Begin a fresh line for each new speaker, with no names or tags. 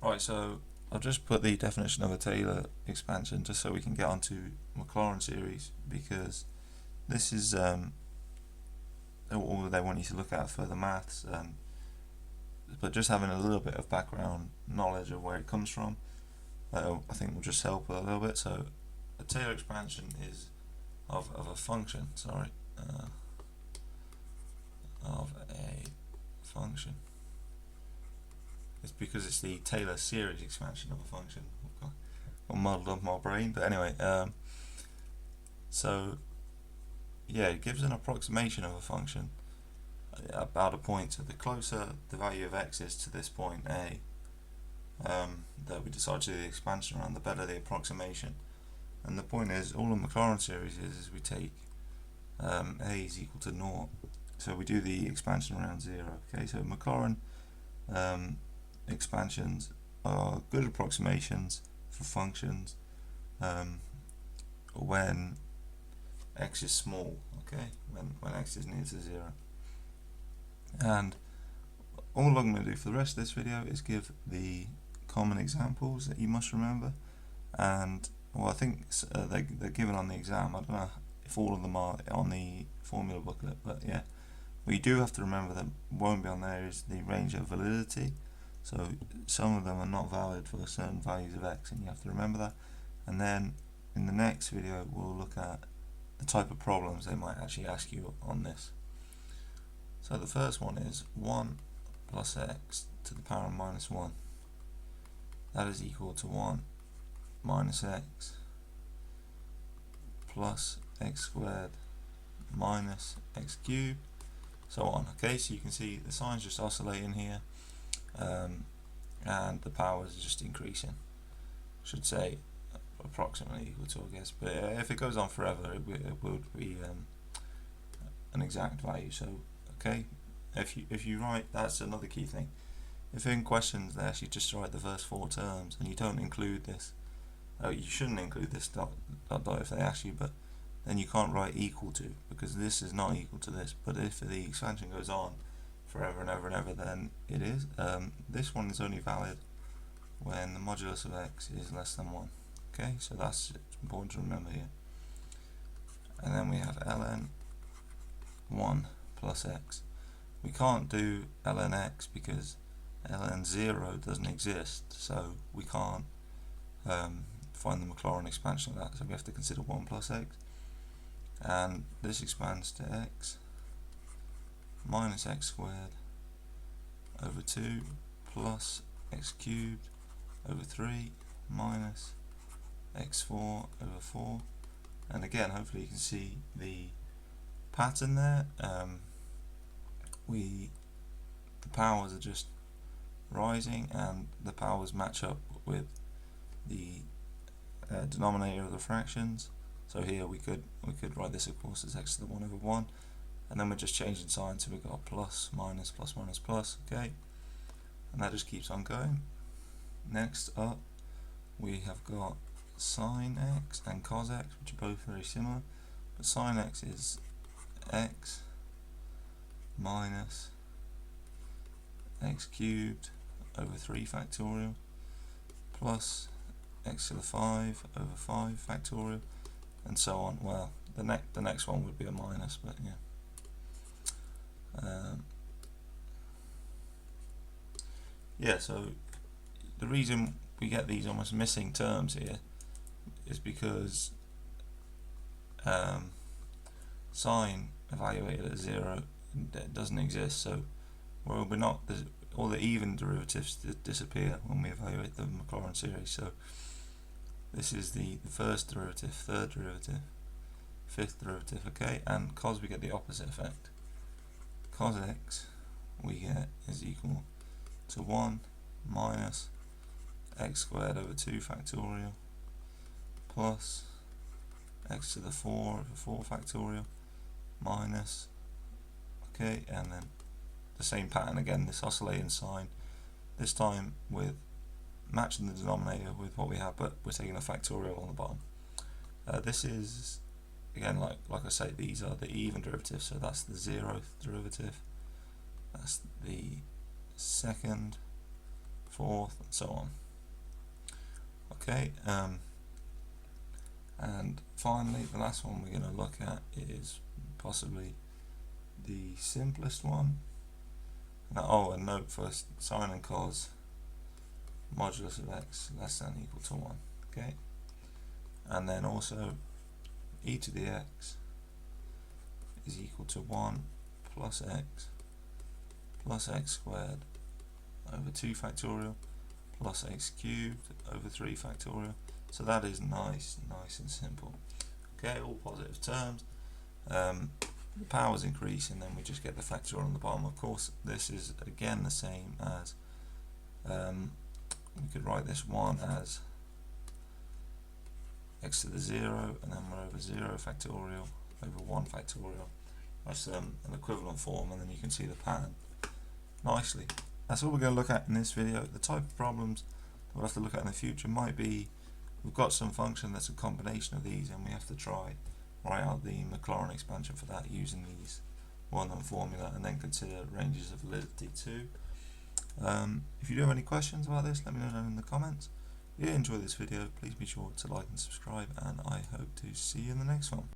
Right, so I'll just put the definition of a Taylor expansion just so we can get onto Maclaurin series, because this is all they want you to look at for the maths, but just having a little bit of background knowledge of where it comes from, I think will just help a little bit. So a Taylor expansion is of a function, of a function. It's because it's the Taylor series expansion of a function. Got muddled up my brain, but anyway, so yeah, it gives an approximation of a function about a point. So the closer the value of x is to this point a, that we decide to do the expansion around, the better the approximation. And the point is, all the Maclaurin series is we take a is equal to 0, so we do the expansion around 0. Okay, so Maclaurin expansions are good approximations for functions when x is small, okay, when x is near to 0. And all I'm going to do for the rest of this video is give the common examples that you must remember, and well, I think they're given on the exam. I don't know if all of them are on the formula booklet, but yeah, what you do have to remember that won't be on there is the range of validity. So some of them are not valid for certain values of x, and you have to remember that. And then in the next video we'll look at the type of problems they might actually ask you on this. So the first one is 1 plus x to the power of minus 1. That is equal to 1 minus x plus x squared minus x cubed, so on. Okay, so you can see the signs just oscillating here, and the powers are just increasing. Should say approximately equal to, I guess, but if it goes on forever, it would be an exact value. So okay, if you write, that's another key thing. If in questions they actually just write the first 4 terms and you don't include this, you shouldn't include this dot if they ask you, but then you can't write equal to, because this is not equal to this. But if the expansion goes on forever and ever and ever, then it is. This one is only valid when the modulus of x is less than 1. Okay, so that's important to remember here. And then we have ln 1 plus x. We can't do ln x because ln 0 doesn't exist, so we can't find the Maclaurin expansion of that, so we have to consider 1 plus x, and this expands to x minus x squared over 2 plus x cubed over 3 minus x4 over 4. And again, hopefully you can see the pattern there. The powers are just rising, and the powers match up with the denominator of the fractions. So here we could write this, of course, as x to the 1 over 1, and then we're just changing sign, so we've got plus, minus, plus, minus, plus, okay, and that just keeps on going. Next up, we have got sin x and cos x, which are both very similar, but sin x is x minus x cubed over 3 factorial plus x to the 5 over 5 factorial, and so on. Well, the next one would be a minus, but yeah. Yeah, so the reason we get these almost missing terms here is because sine evaluated at 0 doesn't exist, so we're not, all the even derivatives disappear when we evaluate the Maclaurin series. So this is the first derivative, third derivative, fifth derivative, okay, and cos we get the opposite effect. Cos x we get is equal to 1 minus x squared over 2 factorial plus x to the 4 over 4 factorial minus, okay, and then the same pattern again, this oscillating sign, this time with matching the denominator with what we have, but we're taking a factorial on the bottom. This is, again, like I say, these are the even derivatives, so that's the 0th derivative, that's the second, fourth, and so on. Okay, and finally, the last one we're going to look at is possibly the simplest one. Oh, a note for sine and cos modulus of x less than or equal to 1. Okay, and then also e to the x is equal to 1 plus x squared over 2 factorial plus x cubed over 3 factorial. So that is nice and simple. Okay, all positive terms. The power's increasing, then we just get the factorial on the bottom. Of course, this is again the same as, we could write this 1 as x to the 0, and then we're over 0 factorial over 1 factorial. That's an equivalent form, and then you can see the pattern nicely. That's all we're going to look at in this video. The type of problems that we'll have to look at in the future might be, we've got some function that's a combination of these, and we have to try write out the Maclaurin expansion for that using these well-known formula, and then consider ranges of validity too. If you do have any questions about this, let me know down in the comments. If you enjoyed this video, please be sure to like and subscribe, and I hope to see you in the next one.